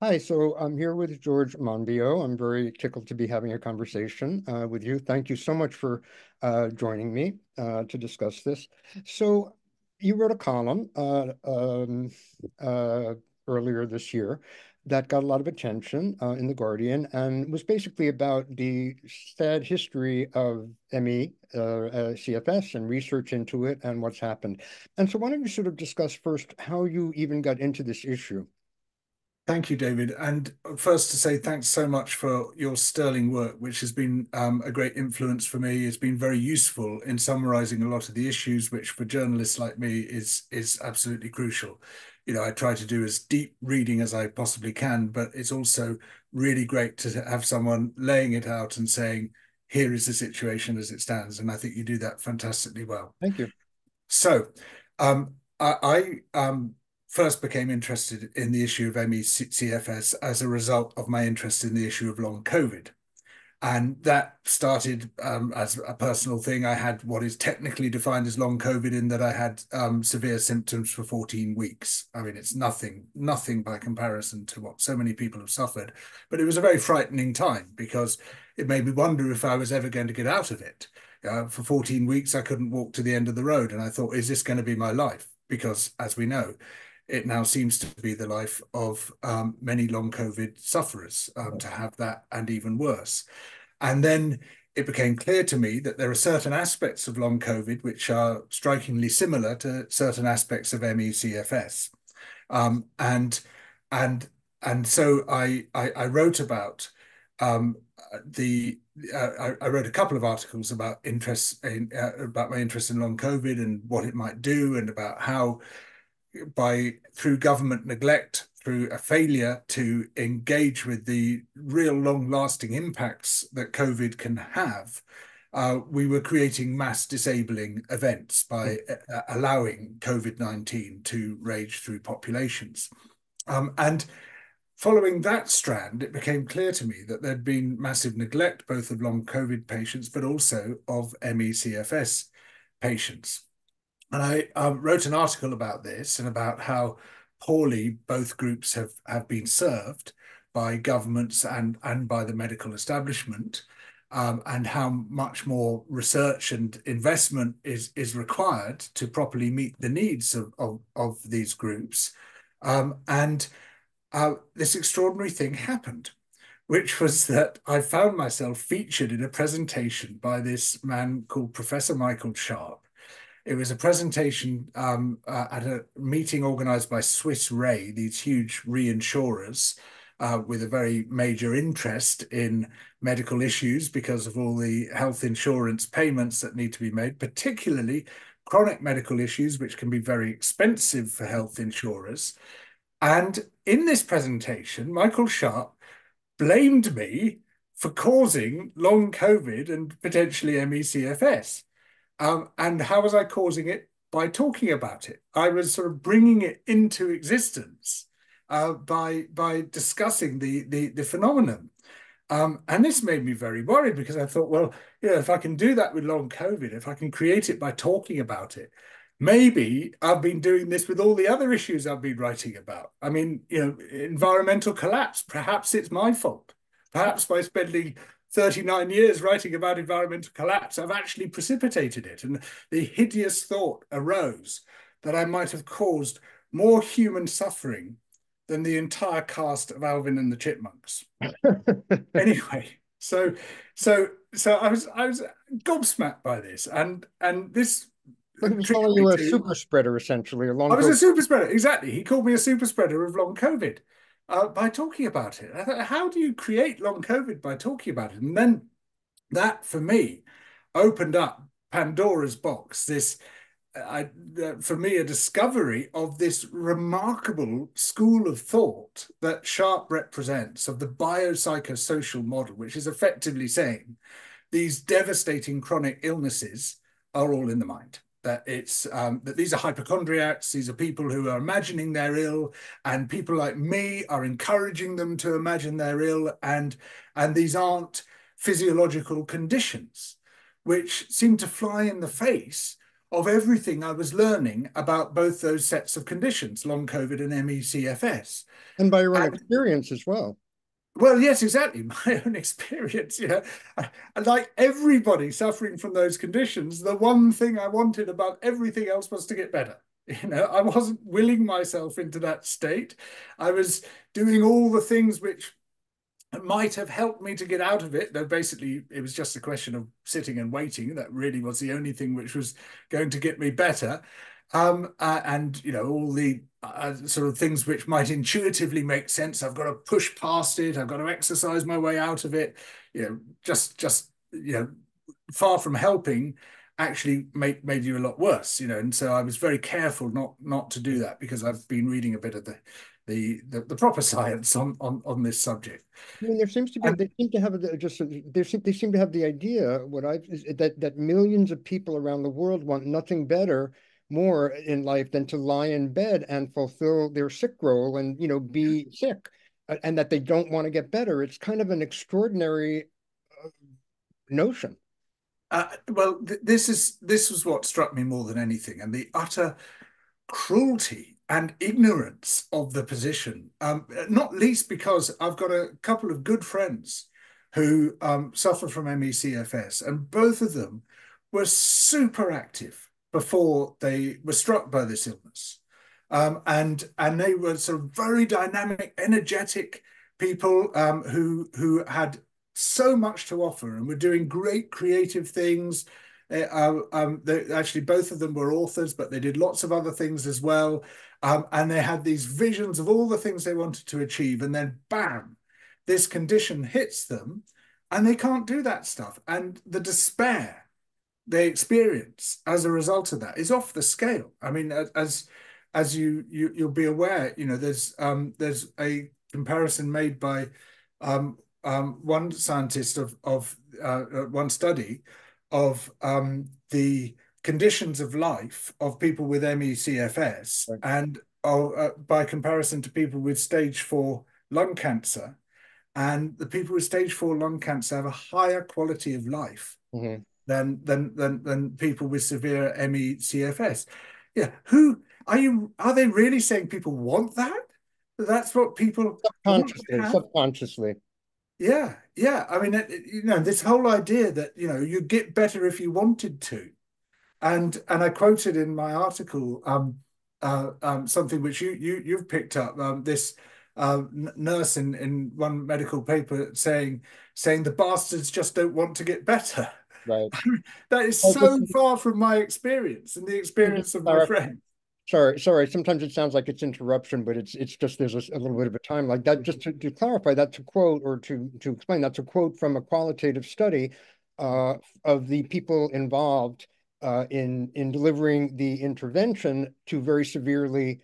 Hi, so I'm here with George Monbiot. I'm very tickled to be having a conversation with you. Thank you so much for joining me to discuss this. So, you wrote a column uh, earlier this year that got a lot of attention in The Guardian and was basically about the sad history of CFS and research into it and what's happened. And so, why don't you sort of discuss first how you even got into this issue? Thank you, David. And first to say thanks so much for your sterling work, which has been a great influence for me. It's been very useful in summarizing a lot of the issues, which for journalists like me is absolutely crucial. You know, I try to do as deep reading as I possibly can, but it's also really great to have someone laying it out and saying, here is the situation as it stands. And I think you do that fantastically well. Thank you. So, I first became interested in the issue of ME/CFS as a result of my interest in the issue of long COVID. And that started as a personal thing. I had what is technically defined as long COVID in that I had severe symptoms for 14 weeks. I mean, it's nothing by comparison to what so many people have suffered. But it was a very frightening time because it made me wonder if I was ever going to get out of it. For 14 weeks, I couldn't walk to the end of the road. And I thought, is this going to be my life? Because as we know, it now seems to be the life of many long COVID sufferers to have that and even worse. And then it became clear to me that there are certain aspects of long COVID which are strikingly similar to certain aspects of ME/CFS. Um, and and and so I wrote about the I wrote a couple of articles about about my interest in long COVID and what it might do, and about how through government neglect, through a failure to engage with the real long-lasting impacts that COVID can have, we were creating mass disabling events by allowing COVID-19 to rage through populations. And following that strand, it became clear to me that there'd been massive neglect, both of long COVID patients, but also of ME/CFS patients. And I wrote an article about this and about how poorly both groups have been served by governments and by the medical establishment, and how much more research and investment is required to properly meet the needs of these groups. And this extraordinary thing happened, which was that I found myself featured in a presentation by this man called Professor Michael Sharp. It was a presentation at a meeting organized by Swiss Re, these huge reinsurers with a very major interest in medical issues because of all the health insurance payments that need to be made, particularly chronic medical issues, which can be very expensive for health insurers. And in this presentation, Michael Sharp blamed me for causing long COVID and potentially ME/CFS. And how was I causing it? By talking about it. I was sort of bringing it into existence by discussing the phenomenon. And this made me very worried because I thought, well, if I can do that with long COVID, if I can create it by talking about it, maybe I've been doing this with all the other issues I've been writing about. I mean, environmental collapse, perhaps it's my fault. Perhaps by spending 39 years writing about environmental collapse, I've actually precipitated it. And the hideous thought arose that I might have caused more human suffering than the entire cast of Alvin and the Chipmunks. Anyway, so I was gobsmacked by this, and this But he was triggered calling me you a to. super spreader, essentially, a I long was a COVID. super spreader, exactly. He called me a super spreader of long COVID by talking about it. I thought, how do you create long COVID by talking about it? And then that, for me, opened up Pandora's box. For me, a discovery of this remarkable school of thought that Sharp represents of the biopsychosocial model, which is effectively saying these devastating chronic illnesses are all in the mind. That these are hypochondriacs, these are people who are imagining they're ill, and people like me are encouraging them to imagine they're ill, and these aren't physiological conditions, which seem to fly in the face of everything I was learning about both those sets of conditions, long COVID and ME/CFS. And by your own And experience as well. well, yes, exactly. My own experience, like everybody suffering from those conditions, the one thing I wanted about everything else was to get better. I wasn't willing myself into that state. I was doing all the things which might have helped me to get out of it, though basically it was just a question of sitting and waiting. That really was the only thing which was going to get me better. And all the sort of things which might intuitively make sense. I've got to push past it. I've got to exercise my way out of it. Just far from helping, actually made you a lot worse. And so I was very careful not to do that, because I've been reading a bit of the proper science on this subject. I mean, there seems to be, And they seem to have they seem to have the idea, that millions of people around the world want nothing better, more in life than to lie in bed and fulfill their sick role and, be sick, and that they don't want to get better. It's kind of an extraordinary notion. well, this was what struck me more than anything, and the utter cruelty and ignorance of the position, not least because I've got a couple of good friends who suffer from ME/CFS, and both of them were super active before they were struck by this illness. And they were sort of very dynamic, energetic people, who had so much to offer and were doing great creative things. Actually, both of them were authors, but they did lots of other things as well. And they had these visions of all the things they wanted to achieve. And then, bam, this condition hits them and they can't do that stuff. And the despair they experience as a result of that is off the scale. I mean, as you'll be aware, there's a comparison made by one scientist of one study of the conditions of life of people with ME/CFS, Right. and by comparison to people with stage 4 lung cancer. And the people with stage 4 lung cancer have a higher quality of life Mhm. than people with severe ME/CFS. Yeah, who are you? Are they really saying people want that? That's what people want to Subconsciously, have? subconsciously. Yeah, yeah. I mean, this whole idea that you'd get better if you wanted to, and I quoted in my article something which you've picked up, this nurse in one medical paper saying the bastards just don't want to get better. Right. That is Well, so listen, far from my experience and the just experience of my clarify. friends. Sorry. Sometimes it sounds like it's interruption, but it's just there's a little bit of a time like that. Just to clarify that, to quote, or to explain, that's a quote from a qualitative study uh, of the people involved in delivering the intervention to very severely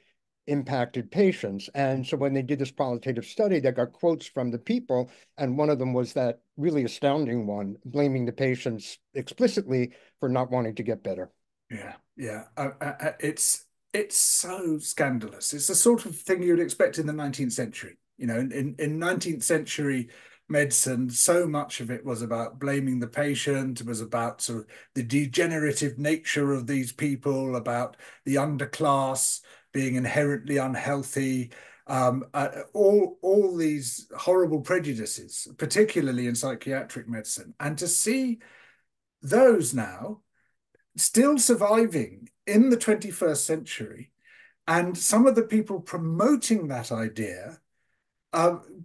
impacted patients. And so when they did this qualitative study, they got quotes from the people, and one of them was that really astounding one, blaming the patients explicitly for not wanting to get better. Yeah, yeah. It's so scandalous. It's the sort of thing you'd expect in the 19th century. In 19th century medicine, so much of it was about blaming the patient. It was about sort of the degenerative nature of these people, about the underclass being inherently unhealthy. All these horrible prejudices, particularly in psychiatric medicine, and to see those now still surviving in the 21st century, and some of the people promoting that idea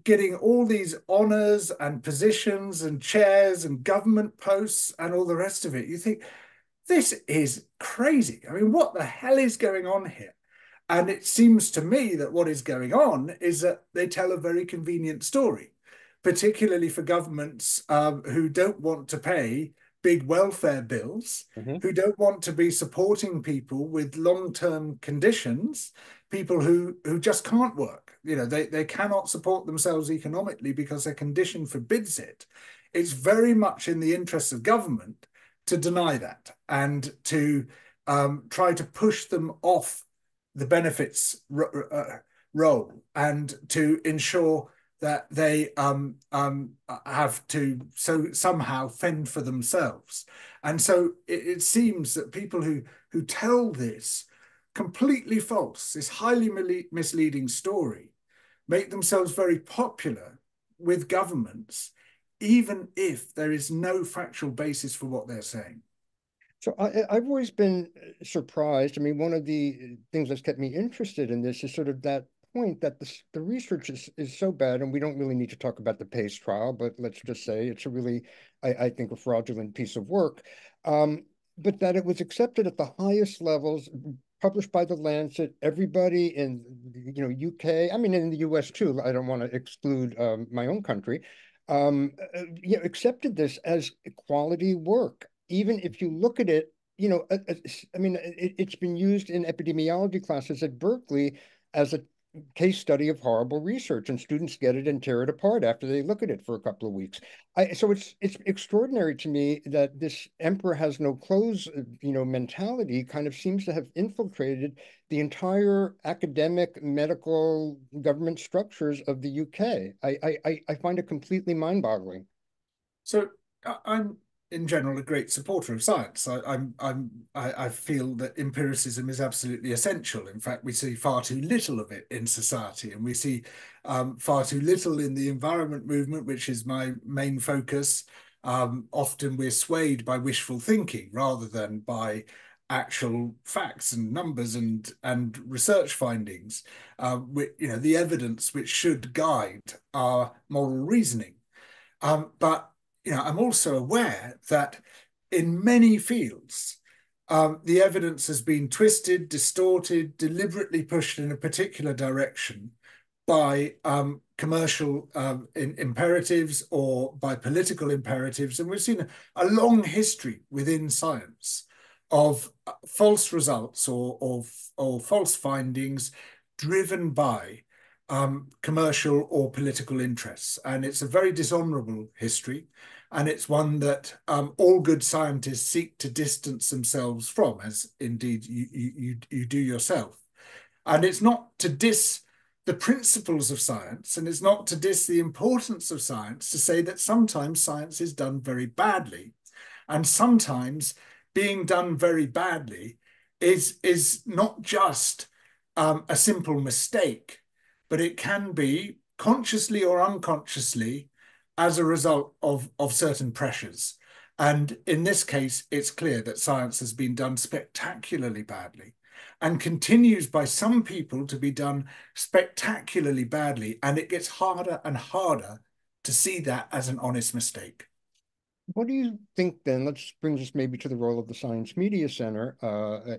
getting all these honors and positions and chairs and government posts and all the rest of it. You think, this is crazy. I mean, what the hell is going on here? And it seems to me that what is going on is that they tell a very convenient story, particularly for governments who don't want to pay big welfare bills, Mhm. who don't want to be supporting people with long-term conditions, people who just can't work. They cannot support themselves economically because their condition forbids it. It's very much in the interests of government to deny that and to try to push them off the benefits role, and to ensure that they have to somehow fend for themselves. And so it seems that people who tell this completely false, this highly misleading story, make themselves very popular with governments, even if there is no factual basis for what they're saying. So I've always been surprised. I mean, one of the things that's kept me interested in this is sort of that point that the research is so bad, and we don't really need to talk about the Pace trial, but let's just say it's a really, I think, a fraudulent piece of work. But that it was accepted at the highest levels, published by the Lancet. Everybody in, UK, I mean, in the US too. I don't want to exclude my own country. Accepted this as quality work. Even if you look at it, I mean, it's been used in epidemiology classes at Berkeley as a case study of horrible research, and students get it and tear it apart after they look at it for a couple of weeks. So it's extraordinary to me that this emperor has no clothes, mentality kind of seems to have infiltrated the entire academic, medical, government structures of the UK. I find it completely mind-boggling. So I'm in general a great supporter of science. I feel that empiricism is absolutely essential. In fact, we see far too little of it in society, and we see far too little in the environment movement, which is my main focus. Often we're swayed by wishful thinking rather than by actual facts and numbers and research findings. The evidence which should guide our moral reasoning. But I'm also aware that in many fields, the evidence has been twisted, distorted, deliberately pushed in a particular direction by commercial imperatives or by political imperatives. And we've seen a long history within science of false results or false findings driven by commercial or political interests. And it's a very dishonorable history. And it's one that all good scientists seek to distance themselves from, as indeed you do yourself. And it's not to diss the principles of science, and it's not to diss the importance of science, to say that sometimes science is done very badly. And sometimes being done very badly is not just a simple mistake, but it can be consciously or unconsciously as a result of certain pressures. And in this case, it's clear that science has been done spectacularly badly and continues by some people to be done spectacularly badly. And it gets harder and harder to see that as an honest mistake. What do you think then? Let's bring this maybe to the role of the Science Media Center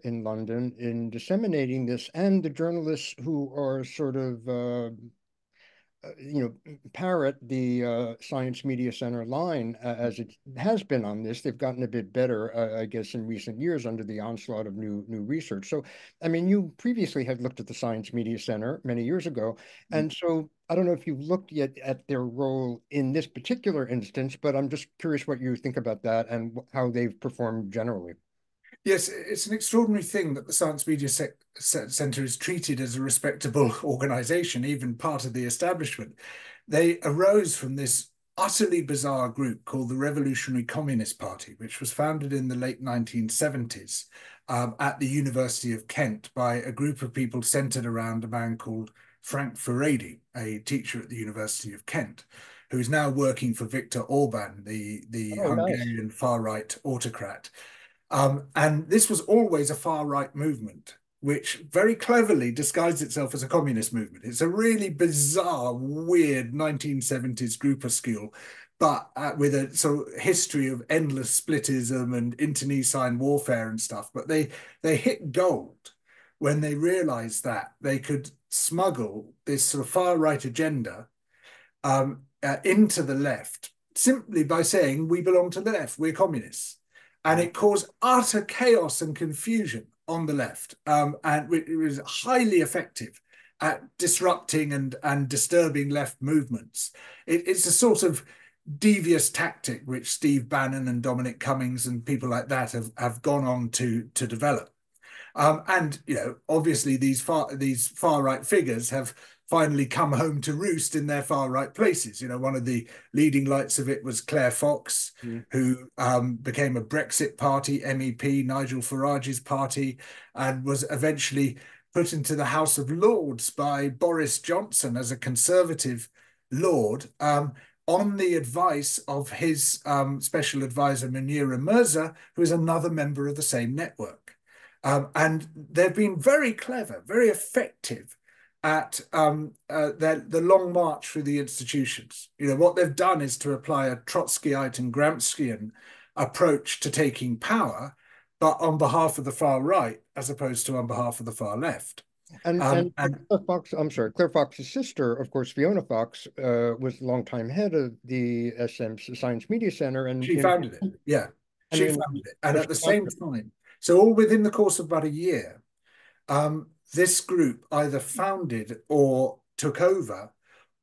in London in disseminating this, and the journalists who are sort of parrot the Science Media Center line as it has been on this. They've gotten a bit better, I guess, in recent years under the onslaught of new research. So, I mean, you previously had looked at the Science Media Center many years ago, and so I don't know if you've looked yet at their role in this particular instance, but I'm just curious what you think about that and how they've performed generally. Yes, it's an extraordinary thing that the Science Media Centre is treated as a respectable organisation, even part of the establishment. They arose from this utterly bizarre group called the Revolutionary Communist Party, which was founded in the late 1970s at the University of Kent by a group of people centred around a man called Frank Furedi, a teacher at the University of Kent, who is now working for Viktor Orban, the Oh, nice. Hungarian far-right autocrat. And this was always a far-right movement, which very cleverly disguised itself as a communist movement. It's a really bizarre, weird 1970s groupuscule, but with a sort of history of endless splitism and internecine warfare and stuff. But they hit gold when they realized that they could smuggle this sort of far-right agenda into the left simply by saying, we belong to the left, we're communists. And it caused utter chaos and confusion on the left. And it was highly effective at disrupting and disturbing left movements. It's a sort of devious tactic which Steve Bannon and Dominic Cummings and people like that have gone on to develop. And obviously these far right figures have finally come home to roost in their far right places. One of the leading lights of it was Claire Fox, who became a Brexit Party MEP, Nigel Farage's party, and was eventually put into the House of Lords by Boris Johnson as a Conservative Lord, on the advice of his special advisor, Munira Mirza, who is another member of the same network. And they've been very clever, very effective at the long march through the institutions. What they've done is to apply a Trotskyite and Gramscian approach to taking power, but on behalf of the far right, as opposed to on behalf of the far left. And Claire Fox, I'm sorry, Claire Fox's sister, of course, Fiona Fox, was the longtime head of the SM Science Media Center, and she founded it. Yeah, she founded it, and at the same time, so all within the course of about a year, this group either founded or took over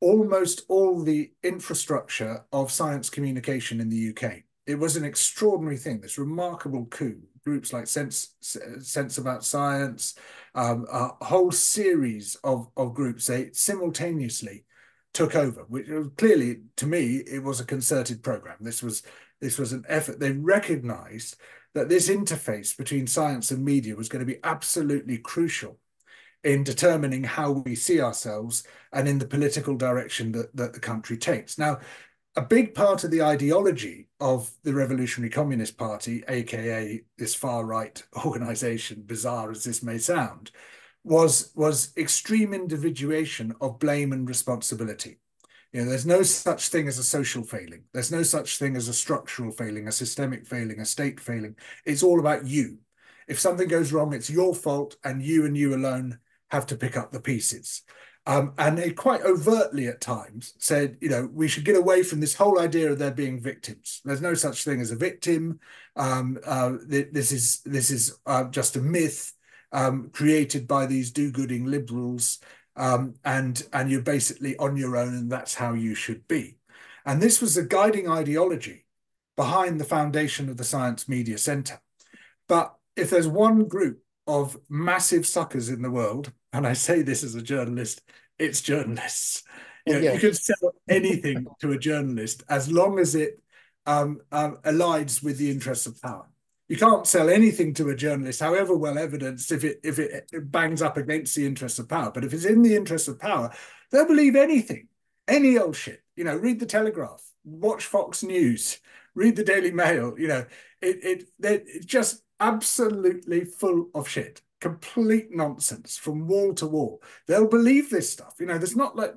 almost all the infrastructure of science communication in the UK. It was an extraordinary thing, this remarkable coup. Groups like Sense About Science, a whole series of groups, they simultaneously took over, which clearly, to me, it was a concerted program. This was an effort. They recognized that this interface between science and media was going to be absolutely crucial in determining how we see ourselves and in the political direction that the country takes. Now, a big part of the ideology of the Revolutionary Communist Party, aka this far-right organization, bizarre as this may sound, was extreme individuation of blame and responsibility. There's no such thing as a social failing. There's no such thing as a structural failing, a systemic failing, a state failing. It's all about you. If something goes wrong, it's your fault, and you alone have to pick up the pieces. And they quite overtly at times said, we should get away from this whole idea of there being victims. There's no such thing as a victim. This is just a myth created by these do-gooding liberals, and you're basically on your own, and that's how you should be. And this was the guiding ideology behind the foundation of the Science Media Centre. But if there's one group of massive suckers in the world, and I say this as a journalist, it's journalists. You can sell anything to a journalist as long as it aligns with the interests of power. You can't sell anything to a journalist, however well evidenced, if it bangs up against the interests of power. But if it's in the interests of power, they'll believe anything, any old shit. Read the Telegraph, watch Fox News, read the Daily Mail. It's just absolutely full of shit, complete nonsense from wall to wall. They'll believe this stuff. There's not like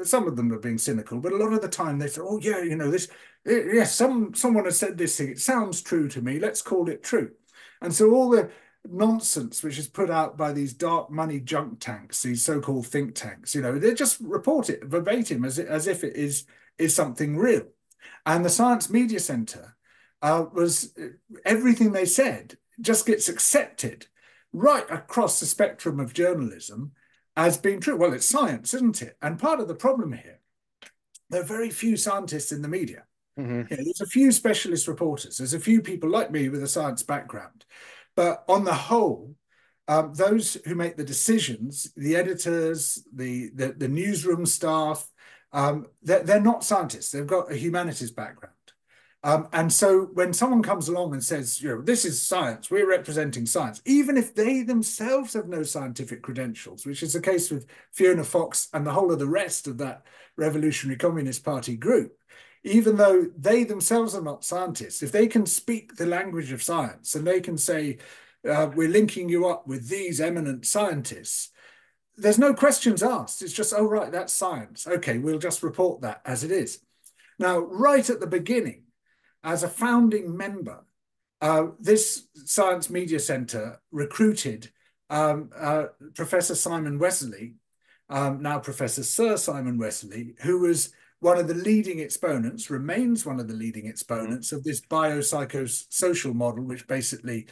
some of them are being cynical, but a lot of the time they say, oh yeah, this, yes, someone has said this thing. It sounds true to me. Let's call it true. And so all the nonsense which is put out by these dark money junk tanks, these so-called think tanks, they just report it verbatim as if it is something real. And the Science Media Centre was everything they said just gets accepted right across the spectrum of journalism as being true. Well, it's science, isn't it? And part of the problem here, there are very few scientists in the media. There's a few specialist reporters. There's a few people like me with a science background. But on the whole, those who make the decisions, the editors, the newsroom staff, they're not scientists. They've got a humanities background. And so when someone comes along and says, this is science, we're representing science, even if they themselves have no scientific credentials, which is the case with Fiona Fox and the whole of the rest of that Revolutionary Communist Party group, even though they themselves are not scientists, if they can speak the language of science and they can say, we're linking you up with these eminent scientists, there's no questions asked. It's just, oh, right, that's science. Okay, we'll just report that as it is. Now, right at the beginning, as a founding member, this Science Media Centre recruited Professor Simon Wessely, now Professor Sir Simon Wessely, who was one of the leading exponents, remains one of the leading exponents of this biopsychosocial model, which basically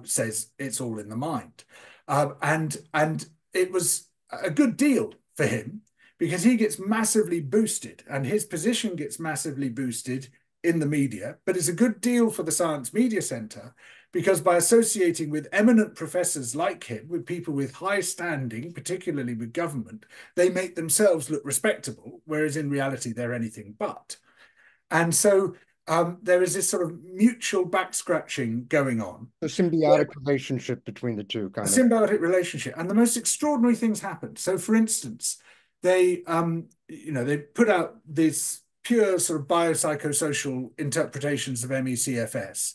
says it's all in the mind. And it was a good deal for him because he gets massively boosted and his position gets massively boosted in the media, but it's a good deal for the Science Media Centre because by associating with eminent professors like him, with people with high standing, particularly with government, they make themselves look respectable, whereas in reality they're anything but. And so there is this sort of mutual back scratching going on. A symbiotic relationship between the two, A kind of. symbiotic relationship, and the most extraordinary things happen. So, for instance, they, they put out these pure sort of biopsychosocial interpretations of MECFS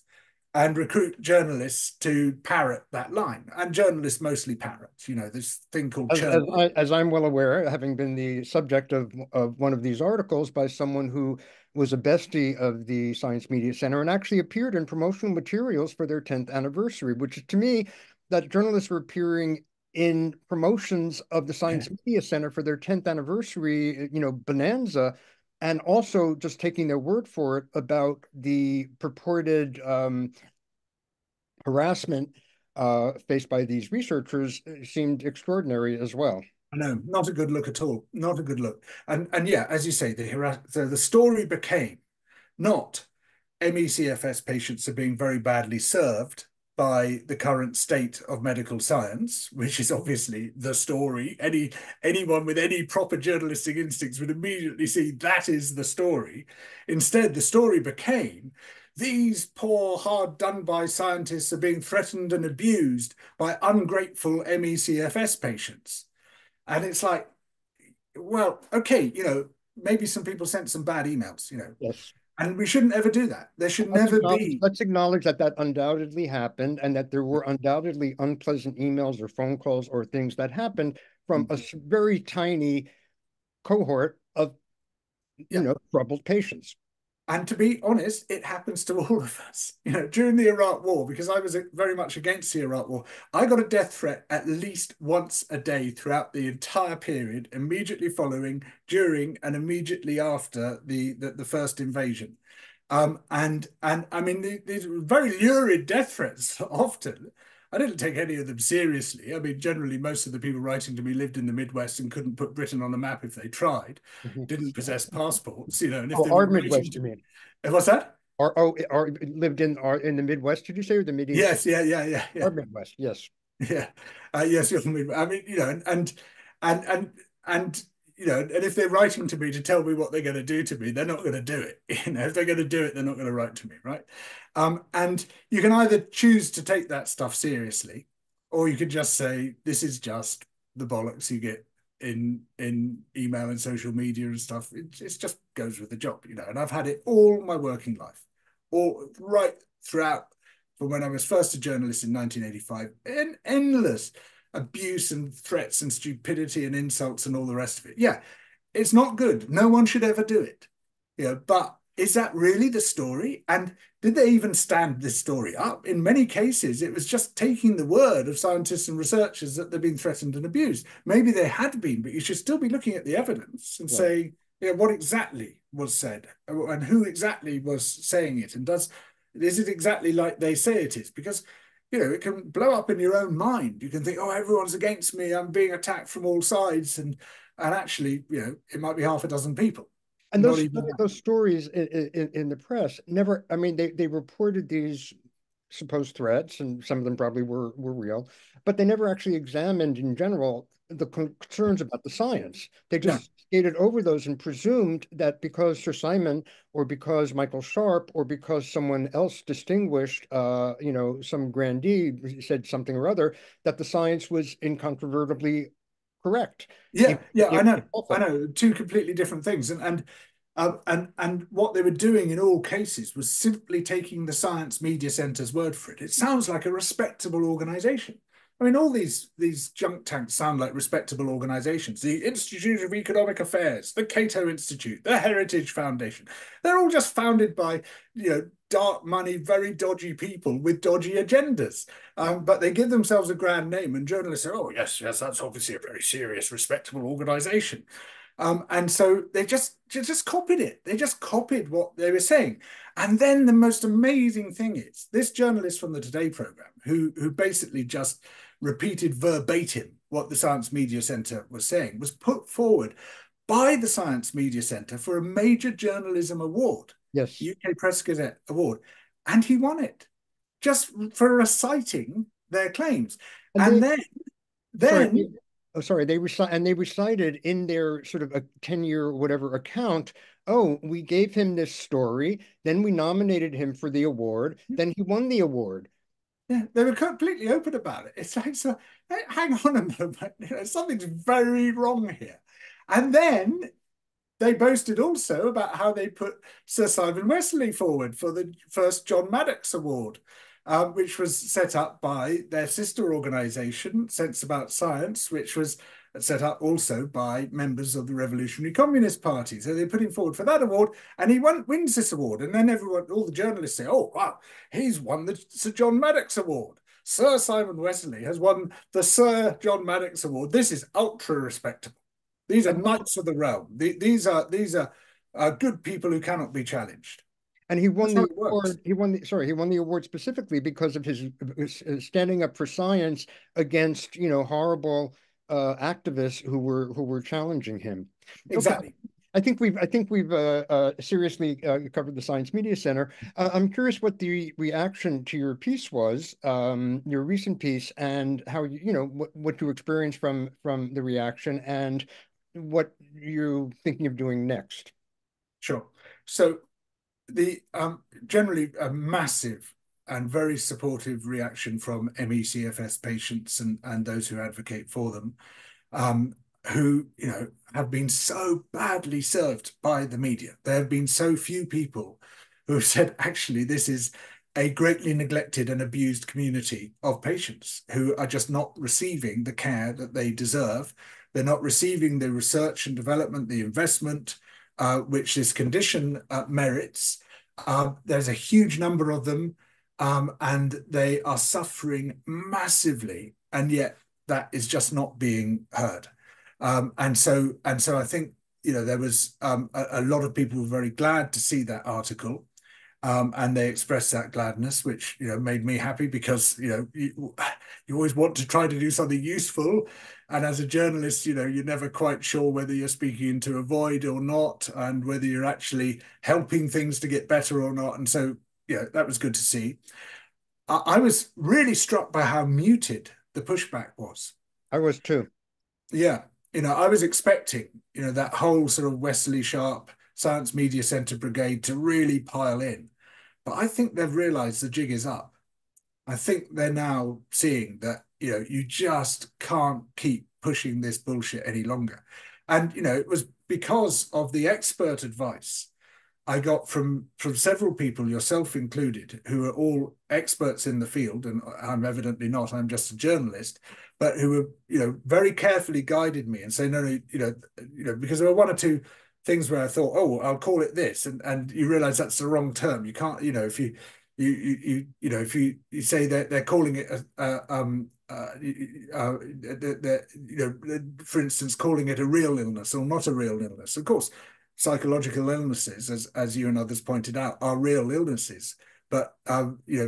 and recruit journalists to parrot that line. And journalists mostly parrot, this thing called churn. As I'm well aware, having been the subject of one of these articles by someone who was a bestie of the Science Media Center and actually appeared in promotional materials for their 10th anniversary, which is to me, that journalists were appearing in promotions of the Science Media Center for their 10th anniversary, bonanza, and also just taking their word for it about the purported harassment faced by these researchers seemed extraordinary as well. I know, not a good look at all. Not a good look. And yeah, as you say, the story became not MECFS patients are being very badly served by the current state of medical science, which is obviously the story. Anyone with any proper journalistic instincts would immediately see that is the story. Instead, the story became these poor, hard done by scientists are being threatened and abused by ungrateful MECFS patients. And it's like, well, okay, maybe some people sent some bad emails, Yes. and we shouldn't ever do that. There should never be. Let's acknowledge that that undoubtedly happened and that there were undoubtedly unpleasant emails or phone calls or things that happened from a very tiny cohort of, Yeah. troubled patients. And to be honest, it happens to all of us. During the Iraq War, because I was very much against the Iraq War, I got a death threat at least once a day throughout the entire period, immediately following, during, and immediately after the first invasion. And I mean, these were very lurid death threats often. I didn't take any of them seriously. I mean, generally, most of the people writing to me lived in the Midwest and couldn't put Britain on a map if they tried, Mhm. didn't possess passports, and if Oh, they our were writing Midwest, to you me, mean? what's that? Our lived in the Midwest, did you say, or the Mideast? Yes, yeah. Our Midwest, yes. Yeah, yes, you're from. I mean, and and and and if they're writing to me to tell me what they're going to do to me, they're not going to do it. If they're going to do it, they're not going to write to me, right? And you can either choose to take that stuff seriously, or you could just say this is just the bollocks you get in email and social media and stuff. It just goes with the job, And I've had it all my working life, all right throughout from when I was first a journalist in 1985, and endless abuse and threats and stupidity and insults and all the rest of it. Yeah, it's not good. No one should ever do it. But is that really the story? And did they even stand this story up? In many cases, it was just taking the word of scientists and researchers that they've been threatened and abused. Maybe they had been, but you should still be looking at the evidence and Right. saying, what exactly was said and who exactly was saying it, and is it exactly like they say it is? Because it can blow up in your own mind. You can think, oh, everyone's against me. I'm being attacked from all sides, and actually, it might be half a dozen people. And Not even that. those stories in the press never, I mean, they reported these supposed threats, and some of them probably were real, but they never actually examined in general the concerns about the science. They No. just skated over those and presumed that because Sir Simon or because Michael Sharp or because someone else distinguished, some grandee said something or other, that the science was incontrovertibly correct. Yeah, Even yeah, if I awful. know, two completely different things, and what they were doing in all cases was simply taking the Science Media Centre's word for it. It sounds like a respectable organisation. I mean, all these junk tanks sound like respectable organisations. The Institute of Economic Affairs, the Cato Institute, the Heritage Foundation. They're all just founded by, dark money, very dodgy people with dodgy agendas. But they give themselves a grand name, and journalists say, "Oh, yes, that's obviously a very serious, respectable organisation." And so they just copied it. They just copied what they were saying. And then the most amazing thing is this journalist from the Today program, who basically just repeated verbatim what the Science Media Centre was saying, was put forward by the Science Media Centre for a major journalism award, Yes. UK Press Gazette award, and he won it. just for reciting their claims. And And they, sorry, then oh, sorry, they recited in their sort of a 10-year whatever account, oh, we gave him this story, then we nominated him for the award, then he won the award. yeah, they were completely open about it. It's like, so hang on a moment, something's very wrong here. And then they boasted also about how they put Sir Simon Wesley forward for the first John Maddox Award, which was set up by their sister organisation, Sense About Science, which was set up also by members of the Revolutionary Communist Party. So they put him forward for that award, and he wins this award. And then everyone, all the journalists say, oh, wow, he's won the Sir John Maddox Award. Sir Simon Wesley has won the Sir John Maddox Award. This is ultra respectable. These are knights of the realm. These are good people who cannot be challenged. And he won That's how the it works. award. He won the award specifically because of his standing up for science against, horrible activists who were challenging him. Okay, Exactly. I think we've seriously covered the Science Media Center. I'm curious what the reaction to your piece was, your recent piece, and how what you experienced from the reaction, and what you're thinking of doing next. Sure. So the generally a massive and very supportive reaction from ME/CFS patients and those who advocate for them, um, who have been so badly served by the media. There have been so few people who have said, actually, this is a greatly neglected and abused community of patients who are just not receiving the care that they deserve. They're not receiving the research and development, the investment, which this condition merits. There's a huge number of them, and they are suffering massively, and yet that is just not being heard. And so I think there was a lot of people were very glad to see that article, and they expressed that gladness, which made me happy because you always want to try to do something useful, and as a journalist, you're never quite sure whether you're speaking into a void or not, and whether you're actually helping things to get better or not. And so that was good to see. I was really struck by how muted the pushback was. I was too. Yeah, I was expecting that whole sort of Wesley Sharp Science Media Centre brigade to really pile in. But I think they've realized the jig is up. I think they're now seeing that, you just can't keep pushing this bullshit any longer. And, it was because of the expert advice I got from several people, yourself included, who are all experts in the field, and I'm evidently not, I'm just a journalist, but who were, very carefully guided me and say, no, because there were one or two things where I thought, oh, I'll call it this, and you realize that's the wrong term. You can't, if if you say that they're calling it for instance, calling it a real illness or not a real illness. Of course, psychological illnesses, as you and others pointed out, are real illnesses, but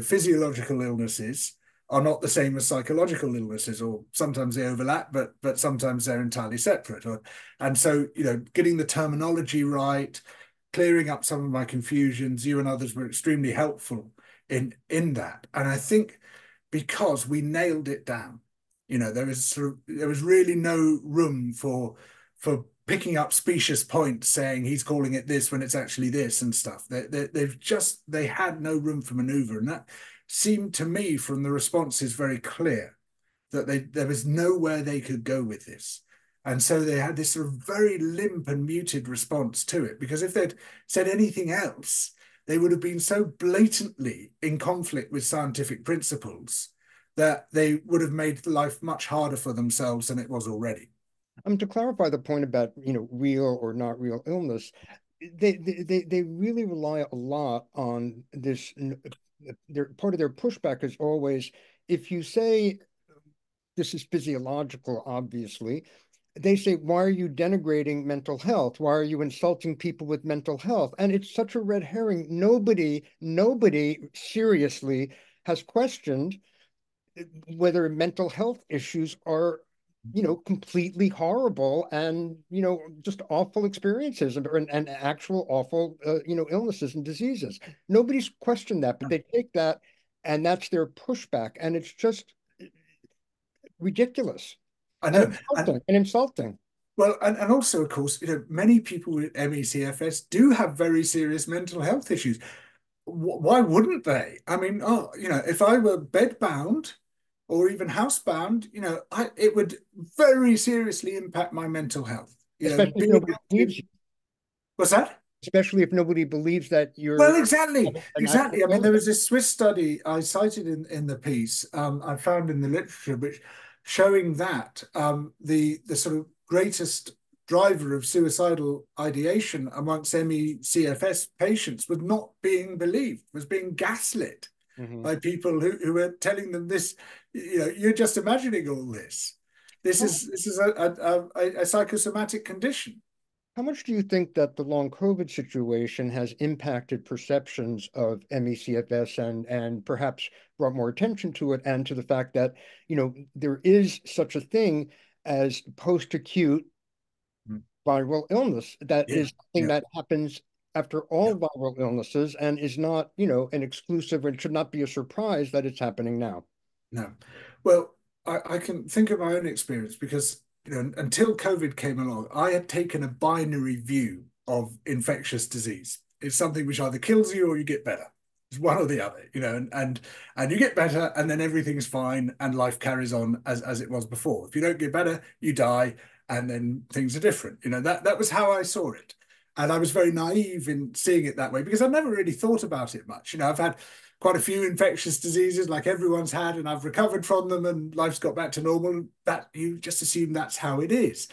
physiological illnesses are not the same as psychological illnesses, or sometimes they overlap, but sometimes they're entirely separate. And so, getting the terminology right, clearing up some of my confusions, you and others were extremely helpful in that. And I think because we nailed it down, there was really no room for picking up specious points, saying he's calling it this when it's actually this and stuff. They had no room for maneuver, and that seemed to me from the responses very clear that there was nowhere they could go with this. And so they had this sort of very limp and muted response to it, because if they'd said anything else, they would have been so blatantly in conflict with scientific principles that they would have made life much harder for themselves than it was already. To clarify the point about, real or not real illness, they really rely a lot on this. Their part of their pushback is always, if you say this is physiological, obviously, they say, why are you denigrating mental health? Why are you insulting people with mental health? And it's such a red herring. Nobody seriously has questioned whether mental health issues are completely horrible and just awful experiences, and actual awful illnesses and diseases. Nobody's questioned that, but they take that and that's their pushback, and it's just ridiculous I and know. insulting. Well, and also, of course, many people with ME/CFS do have very serious mental health issues. Why wouldn't they? I mean, if I were bedbound or even housebound, it would very seriously impact my mental health. Especially if Being nobody able to, believes you. what's that? Especially if nobody believes that Well, you're exactly, an actual exactly. I mean, there illness. was this Swiss study I cited in the piece, I found in the literature, which showing that the sort of greatest driver of suicidal ideation amongst ME/CFS patients was not being believed, was being gaslit Mhm. by people who were telling them this, you're just imagining all this. This is a psychosomatic condition. How much do you think that the long COVID situation has impacted perceptions of ME/CFS and perhaps brought more attention to it and to the fact that, there is such a thing as post-acute Mm. viral illness that Yeah, is something yeah, that happens after yeah. all viral illnesses and is not, an exclusive and should not be a surprise that it's happening now. No. Well, I can think of my own experience because, until COVID came along, I had taken a binary view of infectious disease. It's something which either kills you or you get better. It's one or the other, and you get better and then everything's fine and life carries on as it was before. If you don't get better, you die and then things are different. That was how I saw it. And I was very naive in seeing it that way because I've never really thought about it much. I've had quite a few infectious diseases like everyone's had, and I've recovered from them and life's got back to normal. That you just assume that's how it is.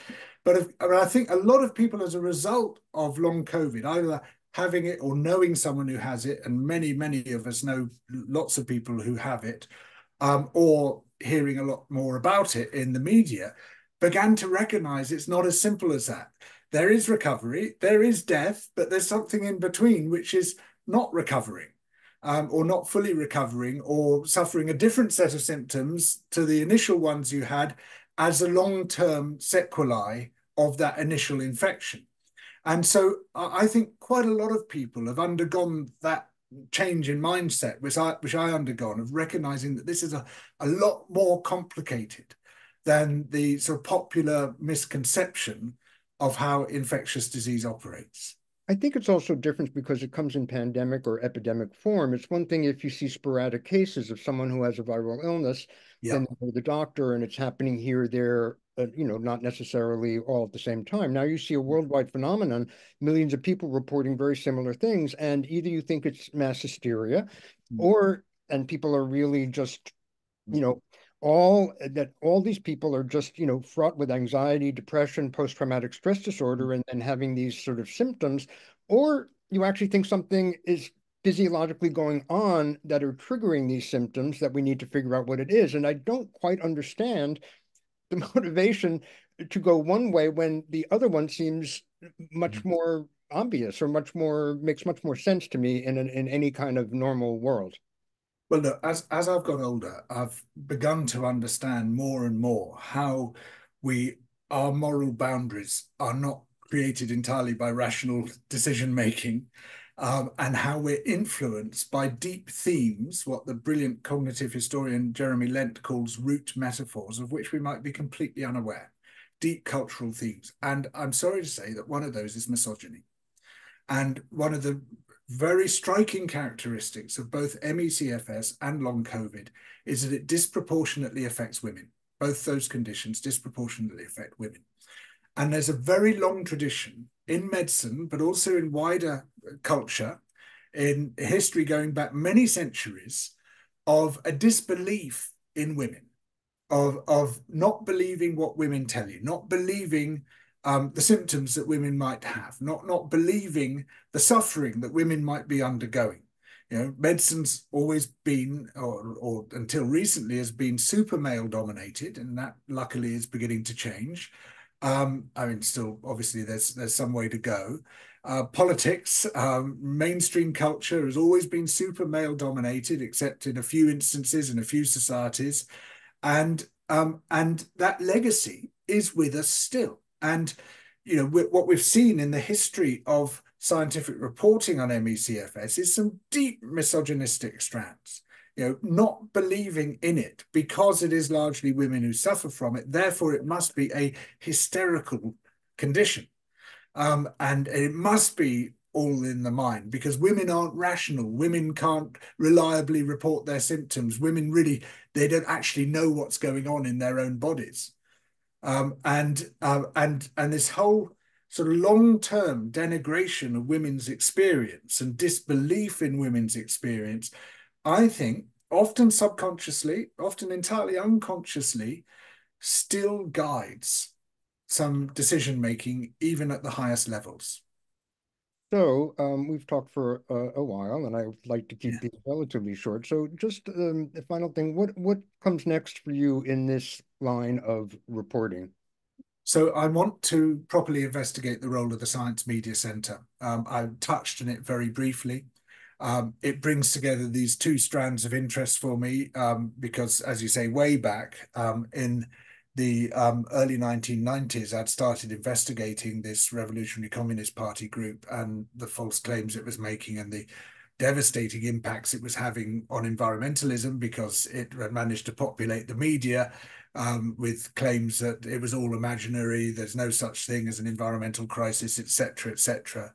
But I think a lot of people, as a result of long COVID, either having it or knowing someone who has it, and many, many of us know lots of people who have it, or hearing a lot more about it in the media, began to recognize it's not as simple as that. There is recovery, there is death, but there's something in between, which is not recovering. Or not fully recovering, or suffering a different set of symptoms to the initial ones you had as a long-term sequelae of that initial infection. And so I think quite a lot of people have undergone that change in mindset, which I undergone, of recognizing that this is a lot more complicated than the sort of popular misconception of how infectious disease operates. I think it's also different because it comes in pandemic or epidemic form. It's one thing if you see sporadic cases of someone who has a viral illness, Yeah. then they go to the doctor and it's happening here, there, not necessarily all at the same time. Now you see a worldwide phenomenon, millions of people reporting very similar things, and either you think it's mass hysteria, and people are really just you know, all these people are just, fraught with anxiety, depression, post-traumatic stress disorder, and having these sort of symptoms, or you actually think something is physiologically going on that are triggering these symptoms that we need to figure out what it is. And I don't quite understand the motivation to go one way when the other one seems much more obvious or makes much more sense to me in any kind of normal world. Well, look, as I've got older, I've begun to understand more and more how we our moral boundaries are not created entirely by rational decision making, and how we're influenced by deep themes, what the brilliant cognitive historian Jeremy Lent calls root metaphors, of which we might be completely unaware. Deep cultural themes. And I'm sorry to say that one of those is misogyny. And one of the very striking characteristics of both ME/CFS and long COVID is that it disproportionately affects women. Both those conditions disproportionately affect women. And there's a very long tradition in medicine, but also in wider culture, in history going back many centuries, of a disbelief in women, of not believing what women tell you, not believing the symptoms that women might have, not believing the suffering that women might be undergoing. Medicine's always been, or until recently, has been super male dominated, and that luckily is beginning to change. I mean, still, obviously, there's some way to go. Politics, mainstream culture has always been super male dominated, except in a few instances in a few societies. And that legacy is with us still. And what we've seen in the history of scientific reporting on ME/CFS is some deep misogynistic strands. not believing in it because it is largely women who suffer from it. Therefore, it must be a hysterical condition. And it must be all in the mind because women aren't rational. Women can't reliably report their symptoms. Women really, they don't actually know what's going on in their own bodies. And this whole sort of long-term denigration of women's experience and disbelief in women's experience, I think, often subconsciously, often entirely unconsciously, still guides some decision making, even at the highest levels. So we've talked for a while, and I would like to keep Yeah. these relatively short. So just the final thing, what comes next for you in this line of reporting? So I want to properly investigate the role of the Science Media Centre. I touched on it very briefly. It brings together these two strands of interest for me because, as you say, way back in the early 1990s, I'd started investigating this Revolutionary Communist Party group and the false claims it was making and the devastating impacts it was having on environmentalism because it had managed to populate the media with claims that it was all imaginary, there's no such thing as an environmental crisis, etc., etc.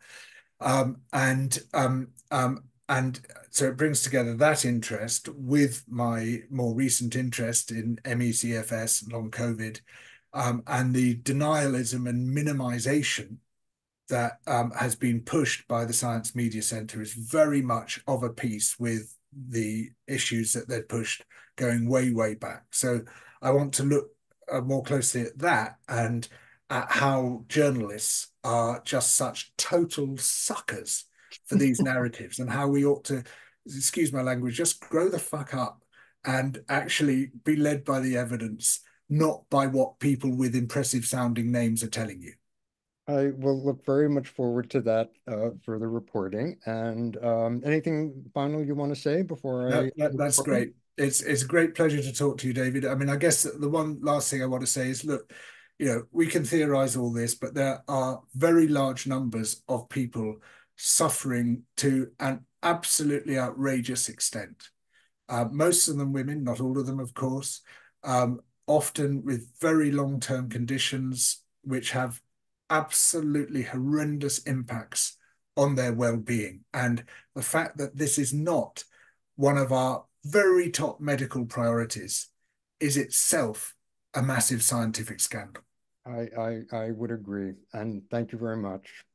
And so it brings together that interest with my more recent interest in ME/CFS, long COVID, and the denialism and minimization that has been pushed by the Science Media Centre is very much of a piece with the issues that they'd pushed going way, way back. So I want to look more closely at that and at how journalists are just such total suckers for these narratives and how we ought to, excuse my language, just grow the fuck up and actually be led by the evidence, not by what people with impressive sounding names are telling you. I will look very much forward to that further reporting. And anything final you want to say before No, I that's record? great. It's a great pleasure to talk to you, David. I mean, I guess the one last thing I want to say is, look, we can theorize all this, but there are very large numbers of people suffering to an absolutely outrageous extent. Most of them women, not all of them, of course, often with very long-term conditions which have absolutely horrendous impacts on their well-being. And the fact that this is not one of our very top medical priorities is itself a massive scientific scandal. I would agree. And thank you very much.